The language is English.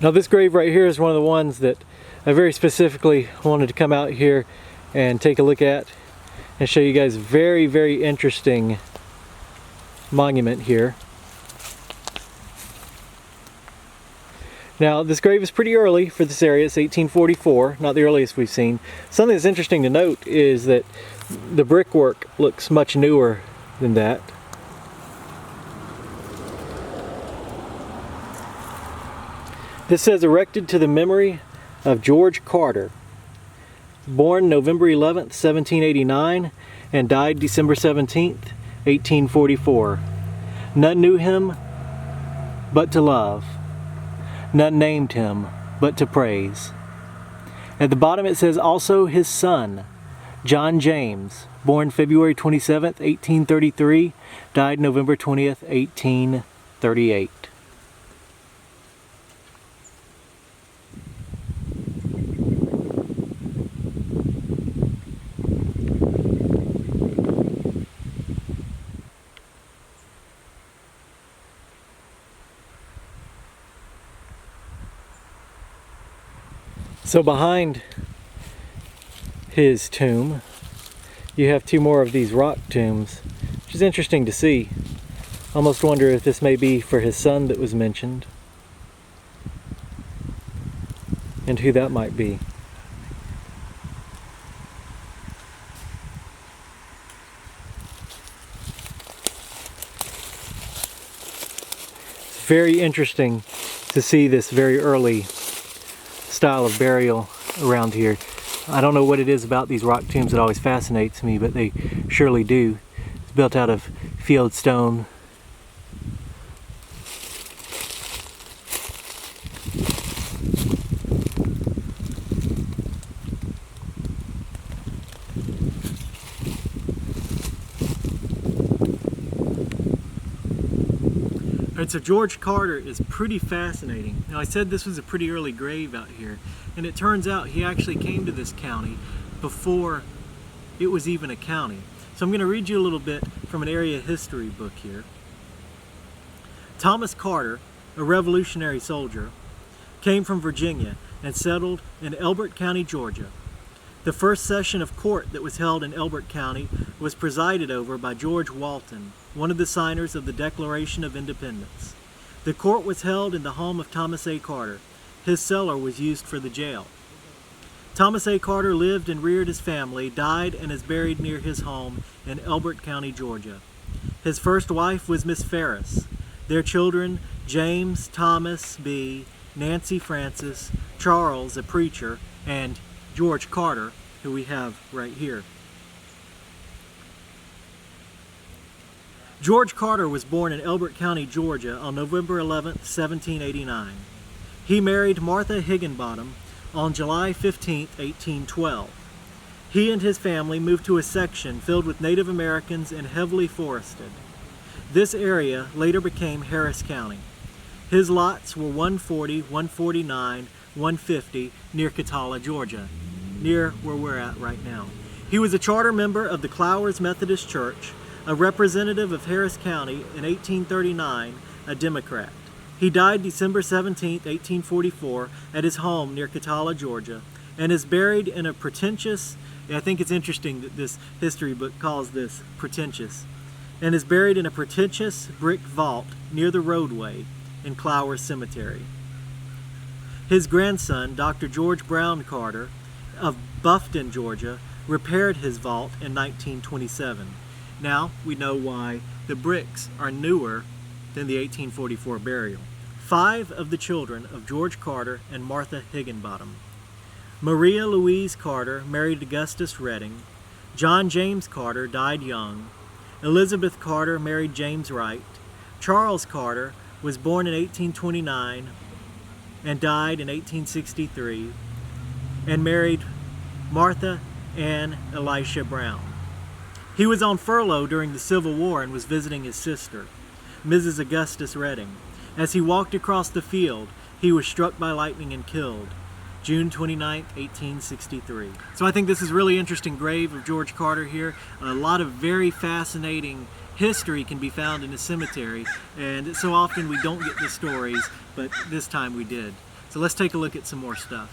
Now this grave right here is one of the ones that I very specifically wanted to come out here and take a look at and show you guys. Very, very interesting monument here. Now this grave is pretty early for this area. It's 1844, not the earliest we've seen. Something that's interesting to note is that the brickwork looks much newer than that. This says erected to the memory of George Carter, born November 11th, 1789 and died December 17th, 1844. None knew him but to love. None named him but to praise. At the bottom it says also his son, John James, born February 27th, 1833, died November 20th, 1838. So behind his tomb, you have two more of these rock tombs, which is interesting to see. Almost wonder if this may be for his son that was mentioned, and who that might be. It's very interesting to see this very early style of burial around here. I don't know what it is about these rock tombs that always fascinates me, but they surely do. It's built out of field stone. Alright, so George Carter is pretty fascinating. Now I said this was a pretty early grave out here, and it turns out he actually came to this county before it was even a county. So I'm going to read you a little bit from an area history book here. Thomas Carter, a Revolutionary soldier, came from Virginia and settled in Elbert County, Georgia. The first session of court that was held in Elbert County was presided over by George Walton, one of the signers of the Declaration of Independence. The court was held in the home of Thomas A. Carter. His cellar was used for the jail. Thomas A. Carter lived and reared his family, died, and is buried near his home in Elbert County, Georgia. His first wife was Miss Ferris. Their children, James Thomas B., Nancy Francis, Charles, a preacher, and George Carter, who we have right here. George Carter was born in Elbert County, Georgia on November 11, 1789. He married Martha Higginbottom on July 15, 1812. He and his family moved to a section filled with Native Americans and heavily forested. This area later became Harris County. His lots were 140, 149, 150 near Catala, Georgia, near where we're at right now. He was a charter member of the Clowers Methodist Church, a representative of Harris County in 1839, a Democrat. He died December 17, 1844 at his home near Catala, Georgia, and is buried in a pretentious, I think it's interesting that this history book calls this pretentious, and is buried in a pretentious brick vault near the roadway in Clowers Cemetery. His grandson, Dr. George Brown Carter of Buffton, Georgia, repaired his vault in 1927. Now we know why the bricks are newer than the 1844 burial. 5 of the children of George Carter and Martha Higginbottom. Maria Louise Carter married Augustus Redding. John James Carter died young. Elizabeth Carter married James Wright. Charles Carter was born in 1829 and died in 1863 and married Martha Ann Elisha Brown. He was on furlough during the Civil War and was visiting his sister, Mrs. Augustus Redding. As he walked across the field, he was struck by lightning and killed, June 29, 1863. So I think this is a really interesting grave of George Carter here. A lot of very fascinating history can be found in the cemetery, and so often we don't get the stories, but this time we did. So let's take a look at some more stuff.